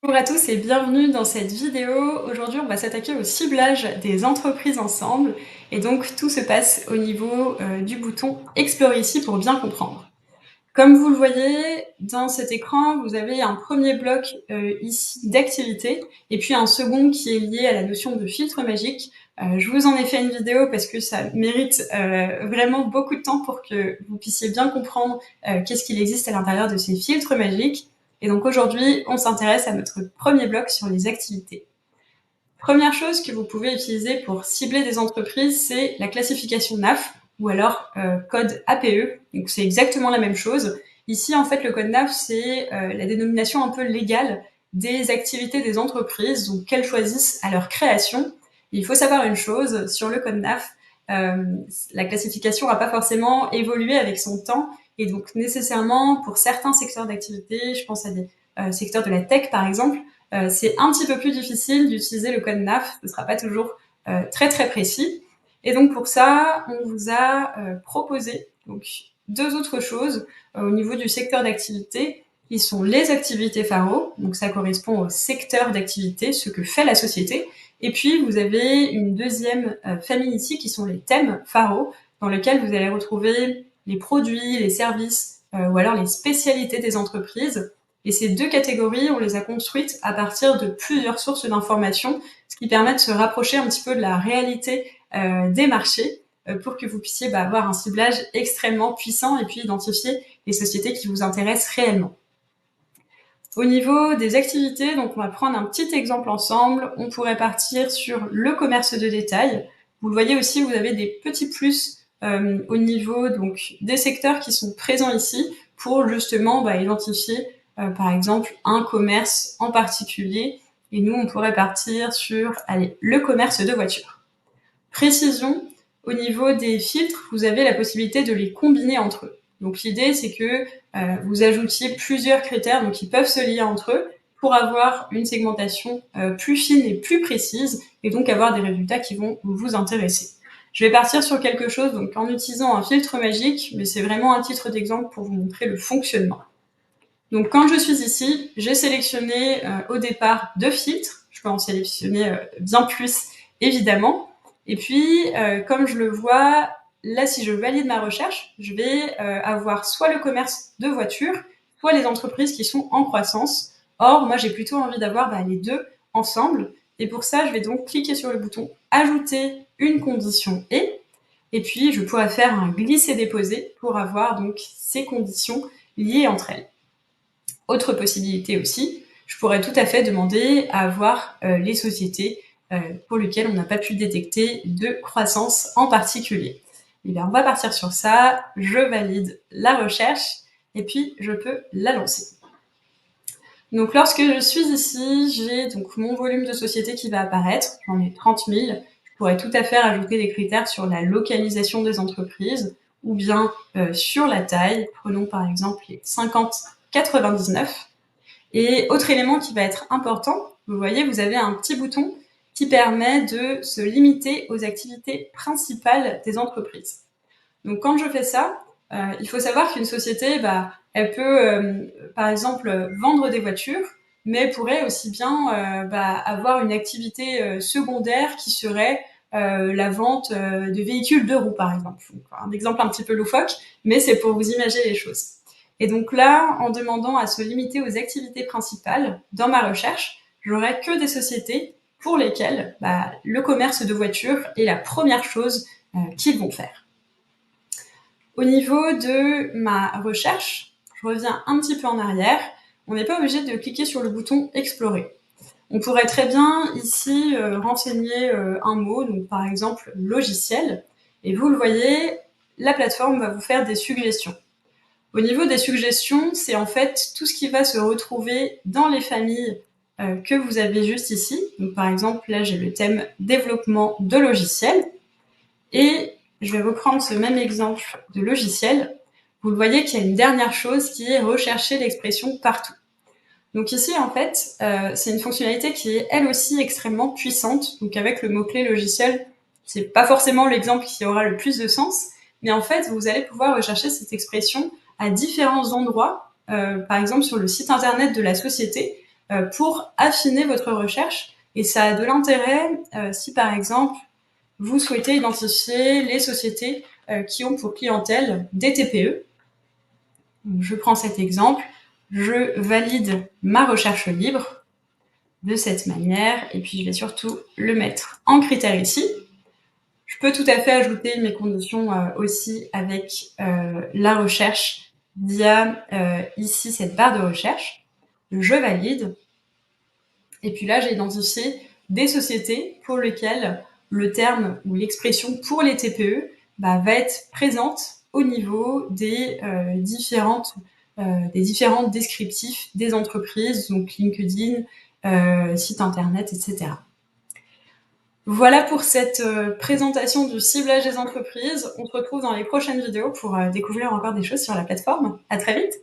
Bonjour à tous et bienvenue dans cette vidéo. Aujourd'hui, on va s'attaquer au ciblage des entreprises ensemble. Et donc, tout se passe au niveau du bouton Explorer ici pour bien comprendre. Comme vous le voyez, dans cet écran, vous avez un premier bloc ici d'activité et puis un second qui est lié à la notion de filtre magique. Je vous en ai fait une vidéo parce que ça mérite vraiment beaucoup de temps pour que vous puissiez bien comprendre qu'est-ce qu'il existe à l'intérieur de ces filtres magiques. Et donc aujourd'hui, on s'intéresse à notre premier bloc sur les activités. Première chose que vous pouvez utiliser pour cibler des entreprises, c'est la classification NAF ou alors code APE. Donc c'est exactement la même chose. Ici, en fait, le code NAF, c'est la dénomination un peu légale des activités des entreprises, donc qu'elles choisissent à leur création. Il faut savoir une chose, sur le code NAF, la classification n'a pas forcément évolué avec son temps, et donc nécessairement, pour certains secteurs d'activité, je pense à des secteurs de la tech par exemple, c'est un petit peu plus difficile d'utiliser le code NAF, ce ne sera pas toujours très très précis. Et donc pour ça, on vous a proposé donc, deux autres choses au niveau du secteur d'activité, qui sont les activités pharo, donc ça correspond au secteur d'activité, ce que fait la société. Et puis vous avez une deuxième famille ici, qui sont les thèmes pharo, dans lesquels vous allez retrouver les produits, les services, ou alors les spécialités des entreprises. Et ces deux catégories, on les a construites à partir de plusieurs sources d'informations, ce qui permet de se rapprocher un petit peu de la réalité des marchés pour que vous puissiez avoir un ciblage extrêmement puissant et puis identifier les sociétés qui vous intéressent réellement. Au niveau des activités, donc on va prendre un petit exemple ensemble. On pourrait partir sur le commerce de détail. Vous le voyez aussi, vous avez des petits plus au niveau donc, des secteurs qui sont présents ici pour justement identifier par exemple un commerce en particulier. Et nous, on pourrait partir sur le commerce de voitures. Précision, au niveau des filtres, vous avez la possibilité de les combiner entre eux. Donc l'idée, c'est que vous ajoutiez plusieurs critères, donc ils peuvent se lier entre eux pour avoir une segmentation plus fine et plus précise, et donc avoir des résultats qui vont vous intéresser. Je vais partir sur quelque chose donc en utilisant un filtre magique, mais c'est vraiment un titre d'exemple pour vous montrer le fonctionnement. Donc quand je suis ici, j'ai sélectionné au départ 2 filtres. Je peux en sélectionner bien plus, évidemment. Et puis, comme je le vois, là, si je valide ma recherche, je vais avoir soit le commerce de voitures, soit les entreprises qui sont en croissance. Or, moi, j'ai plutôt envie d'avoir les deux ensemble. Et pour ça, je vais donc cliquer sur le bouton « Ajouter une condition et puis je pourrais faire un glisser-déposer pour avoir donc ces conditions liées entre elles. Autre possibilité aussi, je pourrais tout à fait demander à avoir les sociétés pour lesquelles on n'a pas pu détecter de croissance en particulier. Et bien, on va partir sur ça, je valide la recherche et puis je peux la lancer. Donc lorsque je suis ici, j'ai donc mon volume de sociétés qui va apparaître, j'en ai 30 000. Je pourrais tout à fait ajouter des critères sur la localisation des entreprises ou bien sur la taille. Prenons par exemple les 50-99. Et autre élément qui va être important, vous voyez, vous avez un petit bouton qui permet de se limiter aux activités principales des entreprises. Donc quand je fais ça, il faut savoir qu'une société, elle peut, par exemple, vendre des voitures, mais pourrait aussi bien avoir une activité secondaire qui serait la vente de véhicules 2 roues, par exemple. Donc, un exemple un petit peu loufoque, mais c'est pour vous imaginer les choses. Et donc là, en demandant à se limiter aux activités principales, dans ma recherche, j'aurai que des sociétés pour lesquelles le commerce de voitures est la première chose qu'ils vont faire. Au niveau de ma recherche, je reviens un petit peu en arrière. On n'est pas obligé de cliquer sur le bouton « Explorer ». On pourrait très bien ici renseigner un mot, donc par exemple « logiciel ». Et vous le voyez, la plateforme va vous faire des suggestions. Au niveau des suggestions, c'est en fait tout ce qui va se retrouver dans les familles que vous avez juste ici. Donc par exemple, là j'ai le thème « Développement de logiciels ». Et je vais reprendre ce même exemple de logiciel. Vous le voyez qu'il y a une dernière chose qui est rechercher l'expression partout. Donc ici, en fait, c'est une fonctionnalité qui est elle aussi extrêmement puissante. Donc avec le mot-clé logiciel, c'est pas forcément l'exemple qui aura le plus de sens, mais en fait, vous allez pouvoir rechercher cette expression à différents endroits, par exemple sur le site internet de la société. pour affiner votre recherche. Et ça a de l'intérêt si, par exemple, vous souhaitez identifier les sociétés qui ont pour clientèle des TPE. Donc, je prends cet exemple, je valide ma recherche libre de cette manière, et puis je vais surtout le mettre en critère ici. Je peux tout à fait ajouter mes conditions aussi avec la recherche via ici cette barre de recherche. Je valide. Et puis là, j'ai identifié des sociétés pour lesquelles le terme ou l'expression pour les TPE va être présente au niveau des différents descriptifs des entreprises, donc LinkedIn, site internet, etc. Voilà pour cette présentation du ciblage des entreprises. On se retrouve dans les prochaines vidéos pour découvrir encore des choses sur la plateforme. À très vite!